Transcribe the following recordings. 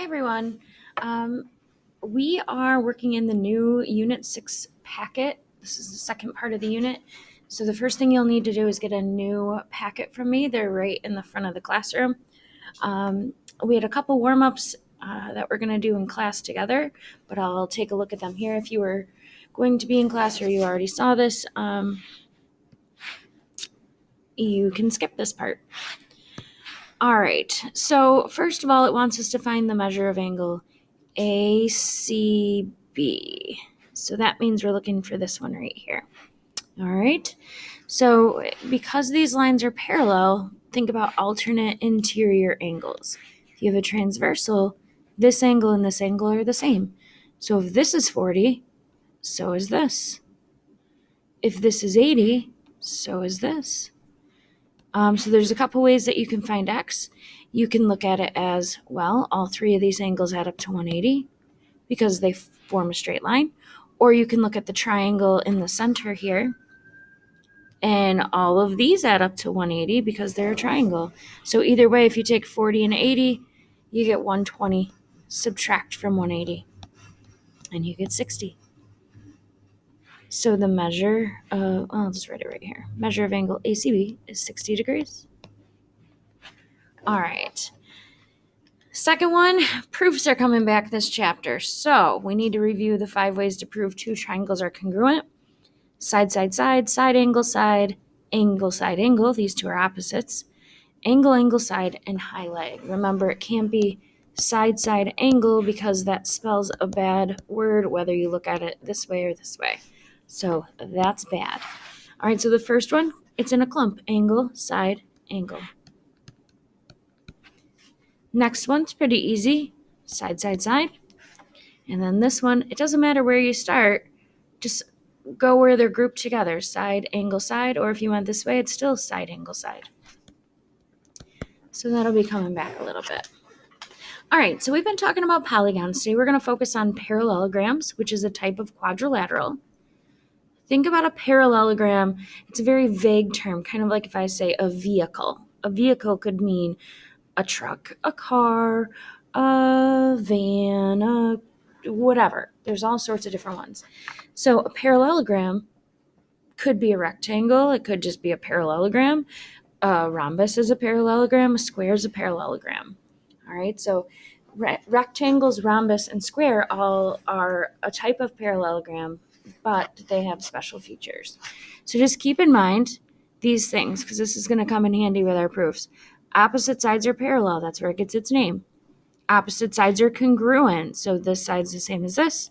everyone. We are working in the new Unit 6 packet. This is the second part of the unit. So the first thing you'll need to do is get a new packet from me. They're right in the front of the classroom. We had a couple warm-ups that we're going to do in class together, but I'll take a look at them here. If you were going to be in class or you already saw this, you can skip this part. All right, so first of all, it wants us to find the measure of angle ACB. So that means we're looking for this one right here. All right, so because these lines are parallel, think about alternate interior angles. If you have a transversal, this angle and this angle are the same. So if this is 40, so is this. If this is 80, so is this. So there's a couple ways that you can find x. You can look at it as, well, all three of these angles add up to 180 because they form a straight line. Or you can look at the triangle in the center here, and all of these add up to 180 because they're a triangle. So either way, if you take 40 and 80, you get 120. Subtract from 180, and you get 60. So the measure of, I'll just write it right here. Measure of angle ACB is 60 degrees. All right. Second one, proofs are coming back this chapter. So we need to review the 5 ways to prove two triangles are congruent. Side, side, side, side, angle, side, angle, side, angle. These two are opposites. Angle, angle, side, and highlight. Remember, it can't be side, side, angle because that spells a bad word whether you look at it this way or this way. So that's bad. All right, so the first one, it's in a clump. Angle, side, angle. Next one's pretty easy. Side, side, side. And then this one, it doesn't matter where you start. Just go where they're grouped together. Side, angle, side. Or if you went this way, it's still side, angle, side. So that'll be coming back a little bit. All right, so we've been talking about polygons. Today we're going to focus on parallelograms, which is a type of quadrilateral. Think about a parallelogram. It's a very vague term, kind of like if I say a vehicle. A vehicle could mean a truck, a car, a van, whatever. There's all sorts of different ones. So a parallelogram could be a rectangle. It could just be a parallelogram. A rhombus is a parallelogram. A square is a parallelogram. All right, so rectangles, rhombus, and square all are a type of parallelogram, but they have special features. So just keep in mind these things because this is going to come in handy with our proofs. Opposite sides are parallel. That's where it gets its name. Opposite sides are congruent. So this side's the same as this,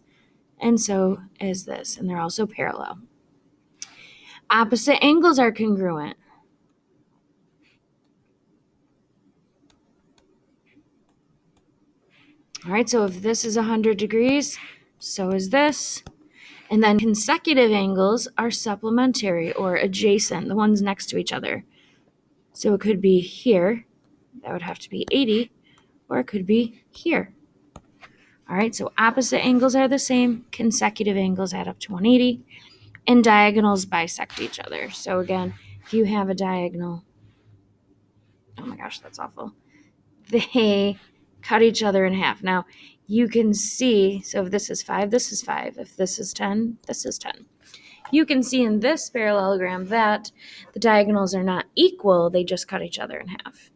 and so is this, and they're also parallel. Opposite angles are congruent. All right, so if this is 100 degrees, so is this. And then consecutive angles are supplementary or adjacent, the ones next to each other. So it could be here, that would have to be 80, or it could be here. All right, so opposite angles are the same, consecutive angles add up to 180, and diagonals bisect each other. So again, if you have a diagonal, oh my gosh, that's awful. They cut each other in half. Now, you can see, so if this is 5, this is 5. If this is 10, this is 10. You can see in this parallelogram that the diagonals are not equal. They just cut each other in half.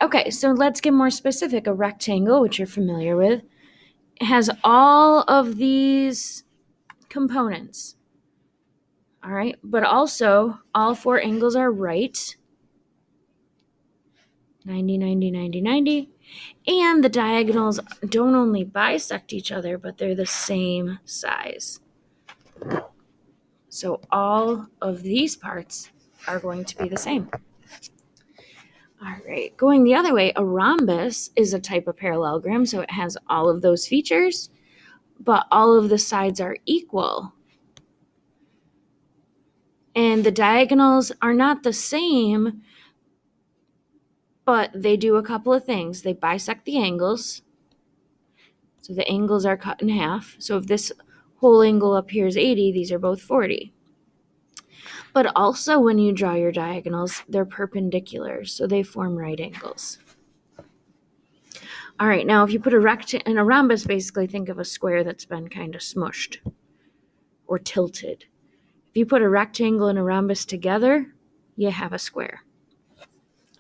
Okay, so let's get more specific. A rectangle, which you're familiar with, has all of these components. All right, but also all 4 angles are right. 90, 90, 90, 90. And the diagonals don't only bisect each other, but they're the same size. So all of these parts are going to be the same. All right, going the other way, a rhombus is a type of parallelogram, so it has all of those features, but all of the sides are equal. And the diagonals are not the same, but they do a couple of things. They bisect the angles. So the angles are cut in half. So if this whole angle up here is 80, these are both 40. But also when you draw your diagonals, they're perpendicular, so they form right angles. All right, now if you put a rectangle and a rhombus, basically think of a square that's been kind of smushed or tilted. If you put a rectangle and a rhombus together, you have a square.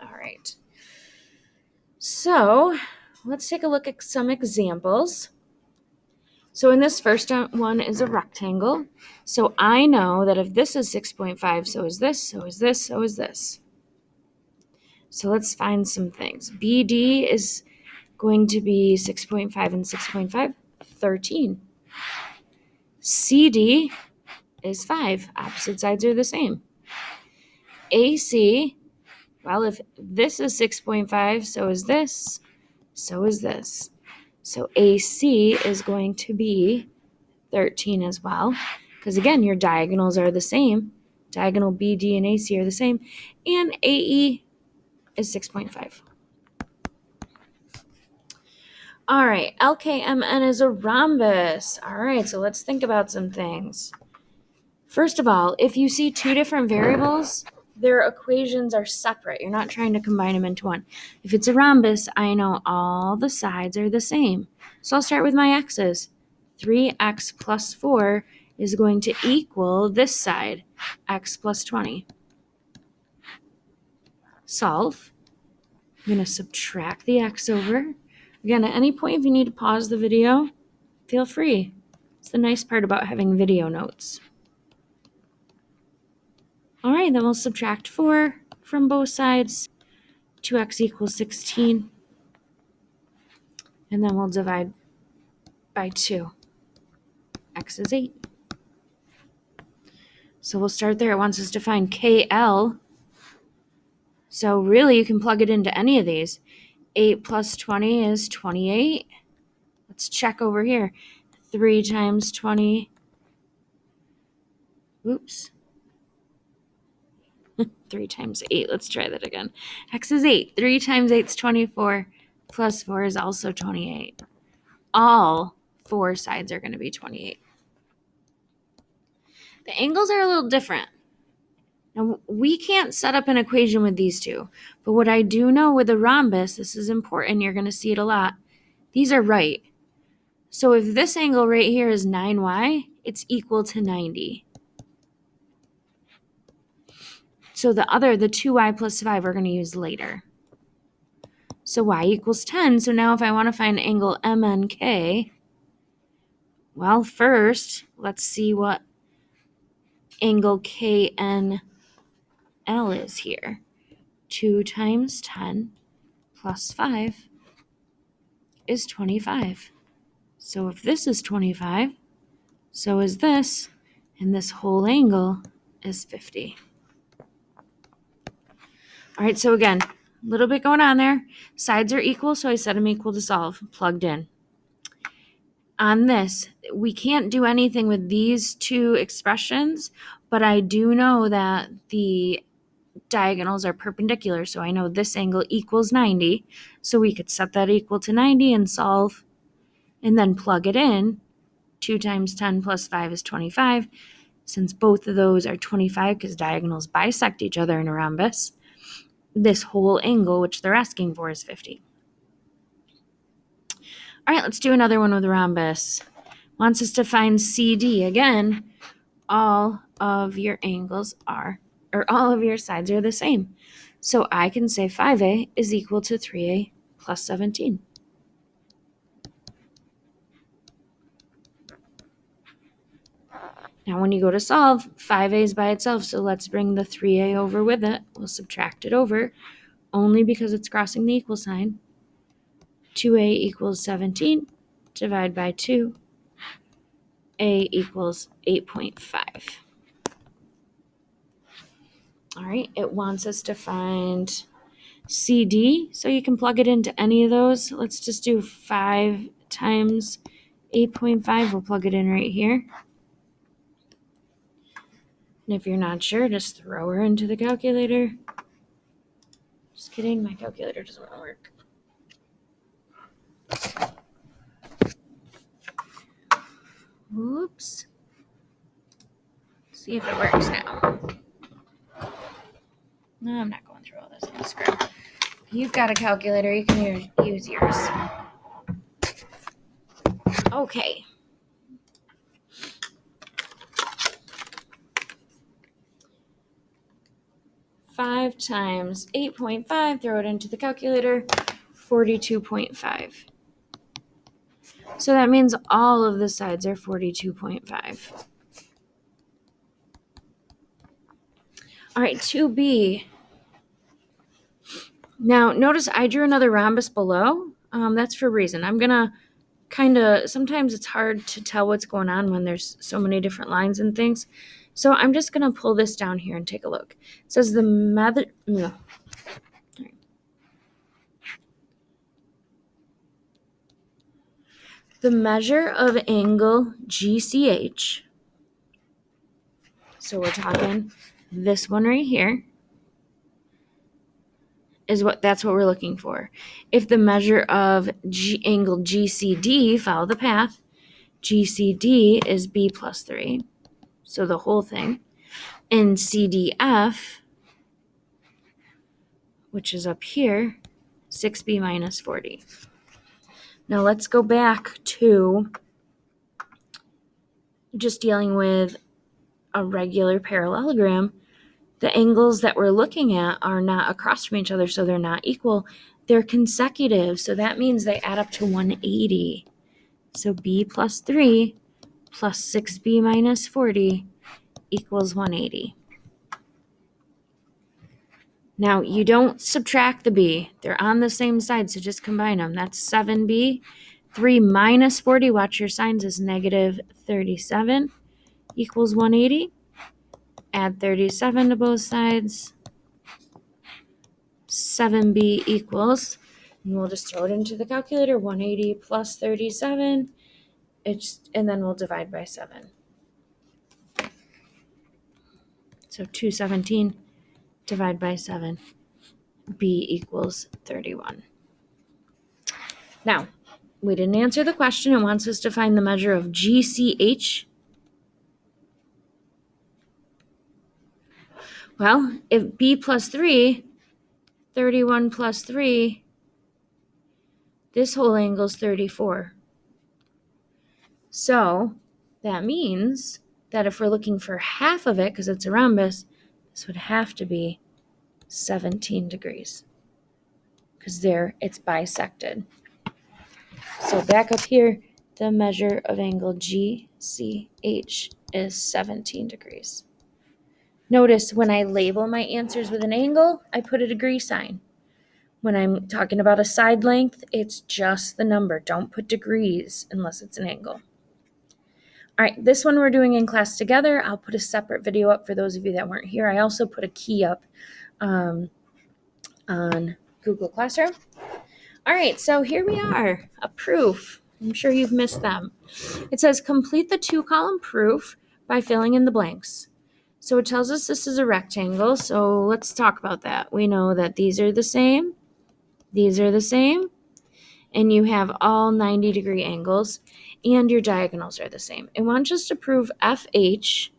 All right. So let's take a look at some examples. So in this first one is a rectangle. So I know that if this is 6.5, so is this, so is this, so is this. So let's find some things. BD is going to be 6.5 and 6.5, 13. CD is 5. Opposite sides are the same. AC, well, if this is 6.5, so is this, so is this. So AC is going to be 13 as well, because again, your diagonals are the same. Diagonal BD and AC are the same, and AE is 6.5. All right, LKMN is a rhombus. All right, so let's think about some things. First of all, if you see two different variables, their equations are separate. You're not trying to combine them into one. If it's a rhombus, I know all the sides are the same. So I'll start with my x's. 3x plus 4 is going to equal this side, x plus 20. Solve. I'm going to subtract the x over. Again, at any point, if you need to pause the video, feel free. It's the nice part about having video notes. All right, then we'll subtract 4 from both sides. 2x equals 16. And then we'll divide by 2. X is 8. So we'll start there. It wants us to find KL. So really, you can plug it into any of these. 8 plus 20 is 28. Let's check over here. 3 times 20. Oops. 3 times 8. Let's try that again. X is 8. 3 times 8 is 24. Plus 4 is also 28. All 4 sides are going to be 28. The angles are a little different. Now, we can't set up an equation with these two, but what I do know with a rhombus, this is important, you're going to see it a lot, these are right. So if this angle right here is 9y, it's equal to 90. So the 2y plus 5, we're going to use later. So y equals 10. So now if I want to find angle MNK, well, first, let's see what angle KNL is here. 2 times 10 plus 5 is 25. So if this is 25, so is this, and this whole angle is 50. All right, so again, a little bit going on there. Sides are equal, so I set them equal to solve, plugged in. On this, we can't do anything with these two expressions, but I do know that the diagonals are perpendicular, so I know this angle equals 90, so we could set that equal to 90 and solve, and then plug it in. 2 times 10 plus 5 is 25. Since both of those are 25 because diagonals bisect each other in a rhombus, this whole angle, which they're asking for, is 50. All right, let's do another one with a rhombus. Wants us to find CD. Again, all of your angles are, or all of your sides are the same. So I can say 5a is equal to 3a plus 17. Now when you go to solve, 5a is by itself, so let's bring the 3a over with it. We'll subtract it over, only because it's crossing the equal sign. 2a equals 17, divide by 2. A equals 8.5. All right, it wants us to find CD, so you can plug it into any of those. Let's just do 5 times 8.5. We'll plug it in right here. And if you're not sure, just throw her into the calculator. Just kidding, my calculator doesn't want to work. Whoops. See if it works now. No, I'm not going through all this on the screen. You've got a calculator, you can use yours. Okay. Five times 8.5, throw it into the calculator, 42.5. So that means all of the sides are 42.5. All right, 2B. Now, notice I drew another rhombus below. That's for a reason. I'm going to sometimes it's hard to tell what's going on when there's so many different lines and things. So I'm just going to pull this down here and take a look. It says the measure of angle GCH, so we're talking this one right here, that's what we're looking for. If the measure of angle GCD, follow the path, GCD is B plus 3, so the whole thing, and CDF, which is up here, 6B minus 40. Now let's go back to just dealing with a regular parallelogram. The angles that we're looking at are not across from each other, so they're not equal. They're consecutive, so that means they add up to 180. So B plus 3 plus 6B minus 40 equals 180. Now, you don't subtract the B. They're on the same side, so just combine them. That's 7B. 3 minus 40, watch your signs, is negative 37 equals 180. Add 37 to both sides. 7B equals, and we'll just throw it into the calculator, 180 plus 37, and then we'll divide by 7. So 217 divide by 7, B equals 31. Now, we didn't answer the question. It wants us to find the measure of GCH. Well, if B plus 3, 31 plus 3, this whole angle is 34. So that means that if we're looking for half of it, because it's a rhombus, this would have to be 17 degrees, because there it's bisected. So back up here, the measure of angle GCH is 17 degrees. Notice when I label my answers with an angle, I put a degree sign. When I'm talking about a side length, it's just the number. Don't put degrees unless it's an angle. All right, this one we're doing in class together. I'll put a separate video up for those of you that weren't here. I also put a key up on Google Classroom. All right, so here we are, a proof. I'm sure you've missed them. It says complete the 2-column proof by filling in the blanks. So it tells us this is a rectangle, so let's talk about that. We know that these are the same, and you have all 90-degree angles, and your diagonals are the same. It wants us to prove FH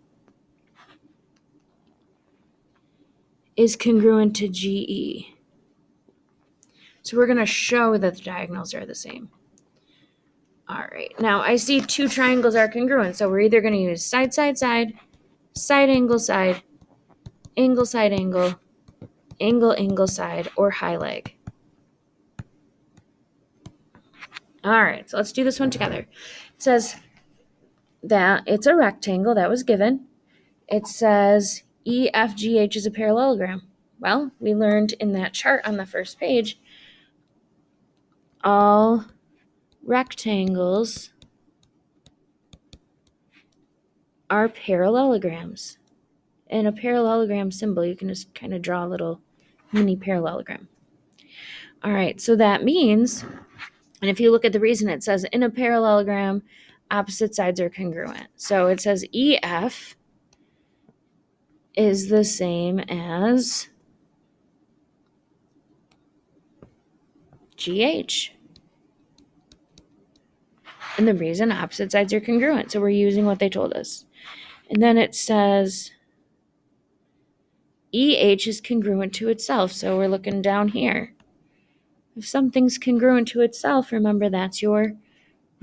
is congruent to GE. So we're going to show that the diagonals are the same. All right, now I see 2 triangles are congruent, so we're either going to use side, side, side, side, angle, side, angle, side, angle, angle, angle, side, or high leg. All right, so let's do this one together. It says that it's a rectangle that was given. It says EFGH is a parallelogram. Well, we learned in that chart on the first page, all rectangles are parallelograms. In a parallelogram symbol, you can just kind of draw a little mini parallelogram. All right, so that means, and if you look at the reason, it says in a parallelogram, opposite sides are congruent. So it says EF is the same as GH. And the reason, opposite sides are congruent. So we're using what they told us. And then it says EH is congruent to itself. So we're looking down here. If something's congruent to itself, remember that's your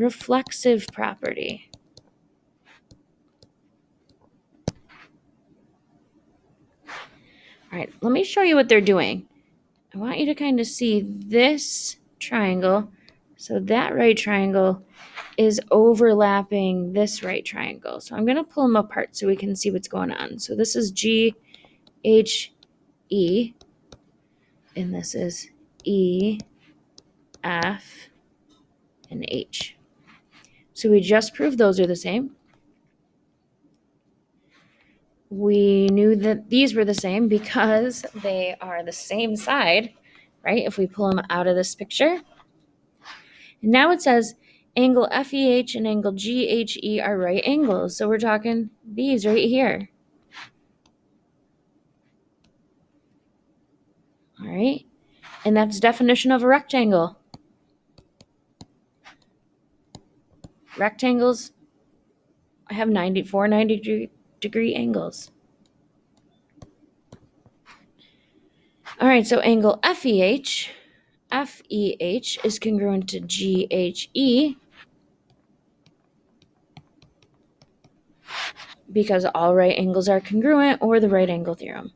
reflexive property. All right, let me show you what they're doing. I want you to kind of see this triangle. So that right triangle is overlapping this right triangle. So I'm going to pull them apart so we can see what's going on. So this is G, H, E, and this is E, F, and H. So we just proved those are the same. We knew that these were the same because they are the same side, right? If we pull them out of this picture. And now it says angle FEH and angle GHE are right angles. So we're talking these right here. All right. And that's definition of a rectangle. Rectangles have 90-degree angles. All right, so angle FEH is congruent to GHE because all right angles are congruent, or the right angle theorem.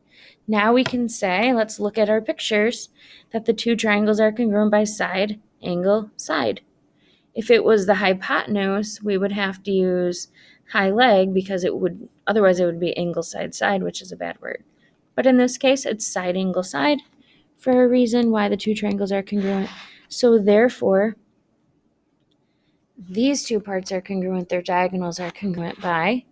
Now we can say, let's look at our pictures, that the two triangles are congruent by side, angle, side. If it was the hypotenuse, we would have to use high leg because otherwise it would be angle side side, which is a bad word. But in this case, it's side angle side for a reason why the two triangles are congruent. So therefore, these two parts are congruent, their diagonals are congruent by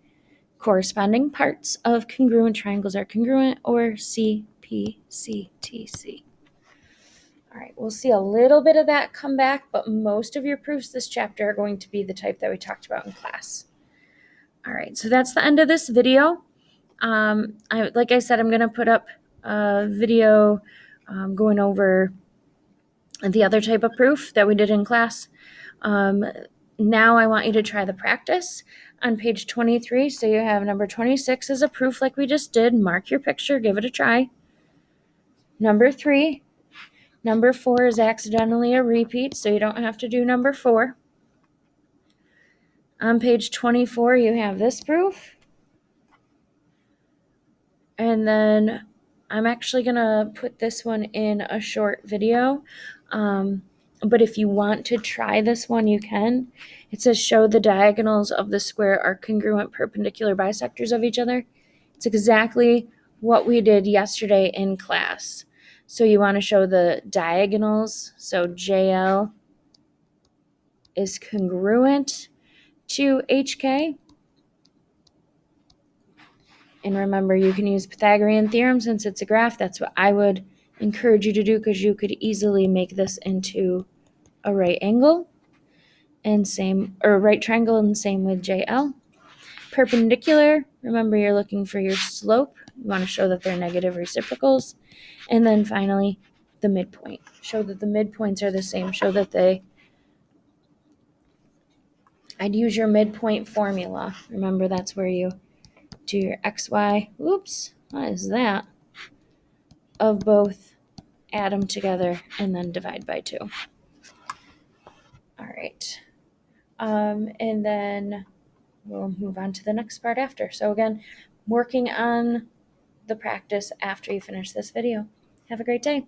corresponding parts of congruent triangles are congruent, or C, P, C, T, C. All right, we'll see a little bit of that come back, but most of your proofs this chapter are going to be the type that we talked about in class. All right, so that's the end of this video. Like I said, I'm going to put up a video going over the other type of proof that we did in class. Now I want you to try the practice on page 23. So you have number 26 as a proof like we just did. Mark your picture, give it a try. Number 3. Number 4 is accidentally a repeat, so you don't have to do number 4. On page 24, you have this proof. And then I'm actually going to put this one in a short video. But if you want to try this one, you can. It says show the diagonals of the square are congruent perpendicular bisectors of each other. It's exactly what we did yesterday in class. So you want to show the diagonals. So JL is congruent to HK. And remember, you can use Pythagorean theorem since it's a graph. That's what I would encourage you to do because you could easily make this into a right angle and right triangle, and same with JL. Perpendicular, remember you're looking for your slope. You want to show that they're negative reciprocals. And then finally, the midpoint. Show that the midpoints are the same. Show that I'd use your midpoint formula. Remember, that's where you do your XY. Oops, what is that? Of both, add them together, and then divide by 2. All right. And then we'll move on to the next part after. So again, working on the practice after you finish this video. Have a great day.